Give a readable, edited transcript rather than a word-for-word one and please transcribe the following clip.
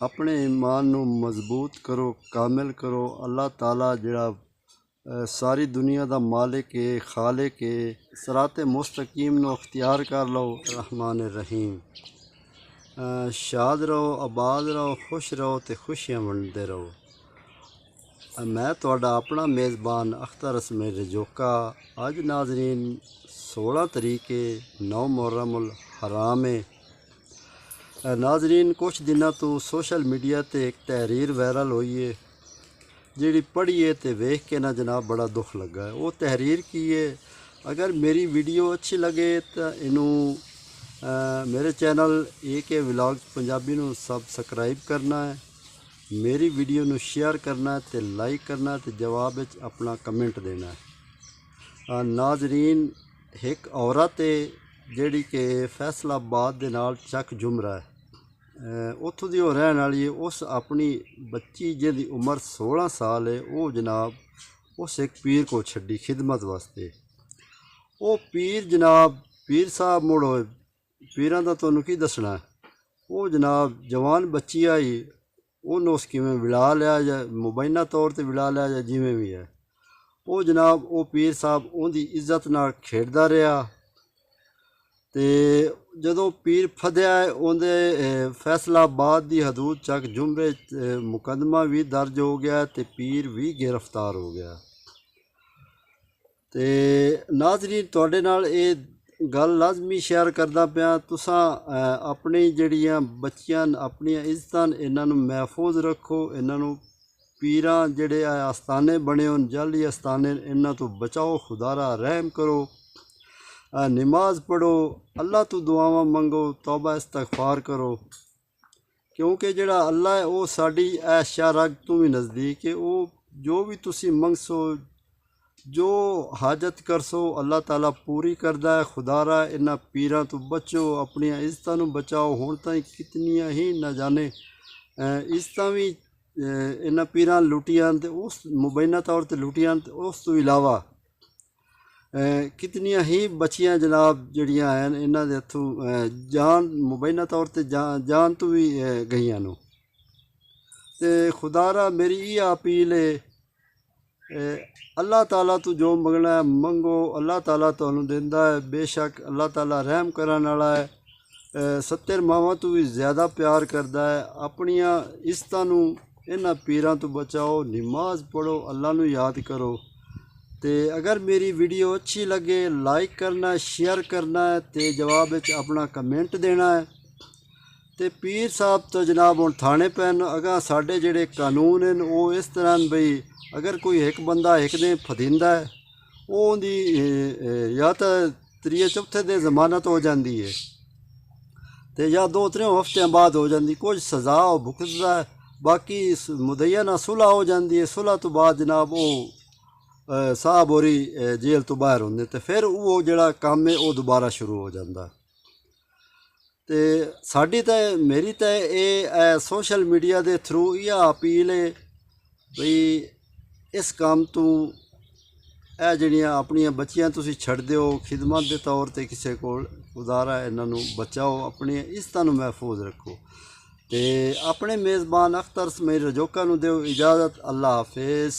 अपने ईमान नू मजबूत करो, कामिल करो। अल्लाह ताला जिहड़ा सारी दुनिया दा मालिक है, खालिक है, सराते मुस्तकीम नू अख्तियार कर लो। रहमान रहीम। शाद रहो, आबाद रहो, खुश रहो तो खुशियाँ वंडते रहो। मैं तुहाडा अपना मेज़बान अख्तर इसमाइल रजोका। अज नाजरीन 16 तरीक 9 मुहर्रम हराम है। नाजरीन कुछ दिनों तो सोशल मीडिया ते एक तहरीर वायरल हुई है, जिहड़ी पढ़िए तो वेख के ना जनाब बड़ा दुख लगा है। वो तहरीर की है। अगर मेरी वीडियो अच्छी लगे तो इनू मेरे चैनल AK व्लॉग्स पंजाबी नू सबसक्राइब करना है, मेरी वीडियो नू शेयर करना है, तो लाइक करना है, तो जवाब विच अपना कमेंट देना है। नाजरीन एक औरत है जिहड़ी कि फैसलाबाद दे नाल चक जुमरा है, उत्थों दी रहने वाली है। उस अपनी बच्ची जिहदी उम्र 16 साल है, वो जनाब उस एक पीर को छड्डी खिदमत वास्ते। वो पीर जनाब पीर साहब मुड़ पीरां दा तुहानूं की दसना है। वो जनाब जवान बच्ची आई, उन्होंने उस किवें विला लिया या मुबैना तौर पर विला लिया या जिमें भी है। वो जनाब वो पीर साहब उनकी इज्जत नाल खेडदा रहा। तो जदों पीर फद्या उन्हें फैसलाबाद की हदूद चक जुमरे मुकदमा भी दर्ज हो गया, तो पीर भी गिरफ्तार हो गया। तो नाजरीन तुहाडे नाल ये गल लाजमी शेयर करदा पिया। तुसां अपनी जिहड़ियां बच्चियां अपनियां इज्जतां इन्हां नूं महफूज रखो। इन्हां नूं पीरां जिहड़े आस्थाने बने होन, जाली आस्थाने, इन्हां तो बचाओ। खुदारा रहम करो, नमाज पढ़ो, अल्लाह तो दुआवां मंगो, तौबा इस्तगफार करो। क्योंकि जिहड़ा अल्लाह है वो साडी ऐशा रग तो भी नज़दीक है। वो जो भी तुसी मंगसो, जो हाजत करसो, अल्लाह ताला पूरी करदा है। खुदारा इन्हां पीरां तो बचो, अपनियां इज्जतां नूं बचाओ। हुण ताईं कितनियां ही न जाने इज्जतां भी इन्हां पीरां लुटियां, ते उस मुबैना तौर पर लुटियां, ते उस तो इलावा कितनियां ही बच्चियां जनाब जड़ियां हैं इन्हां दे हत्थों जान मुबैना तौर पर जान तो भी गईयां नूं। ते खुदारा मेरी ये अपील है, अल्लाह ताला तो जो मंगना है मंगो, अल्लाह ताला तुहानूं दिंदा है। बेशक अल्लाह ताला रहम करन वाला है, 70 मावां तो भी ज़्यादा प्यार करदा है। अपनियां इज्जतां नूं इन्हां पीरां तो बचाओ, नमाज पढ़ो, अल्लाह नूं याद करो। तो अगर मेरी वीडियो अच्छी लगे लाइक करना है, शेयर करना है, तो जवाब विच अपना कमेंट देना है। तो पीर साहब तो जनाब हुण थाने पैन। अगर साढ़े जिहड़े कानून हैं वो इस तरह न बई अगर कोई एक बंदा एक दिन फदिंदा है, वो उहदी या तो 3-4 दिन जमानत हो जाती है, तो या 2-3 हफ्तियां बाद हो जाती। कुछ सज़ा वो भुगतदा है, बाकी मुदय्यना सुलह हो जाती है। सुलह तो बाद जनाब वो साहब होरी जेल तो बाहर होंगे, तो फिर वो जिहड़ा काम है वो दोबारा शुरू हो जाता। तो साडी तो मेरी तो ये सोशल मीडिया के थ्रू यह अपील है बई इस काम तो जड़ियाँ अपनियां बच्चियां तुसी छड्डदे हो खिदमत के तौर पर किसी को, खुदारा इन्हां नूं बचाओ, अपनी इज्जतां नूं महफूज रखो। तो अपने मेज़बान अख्तर इसमाइल रजोका नूं दिओ इजाज़त। अल्लाह हाफिज़।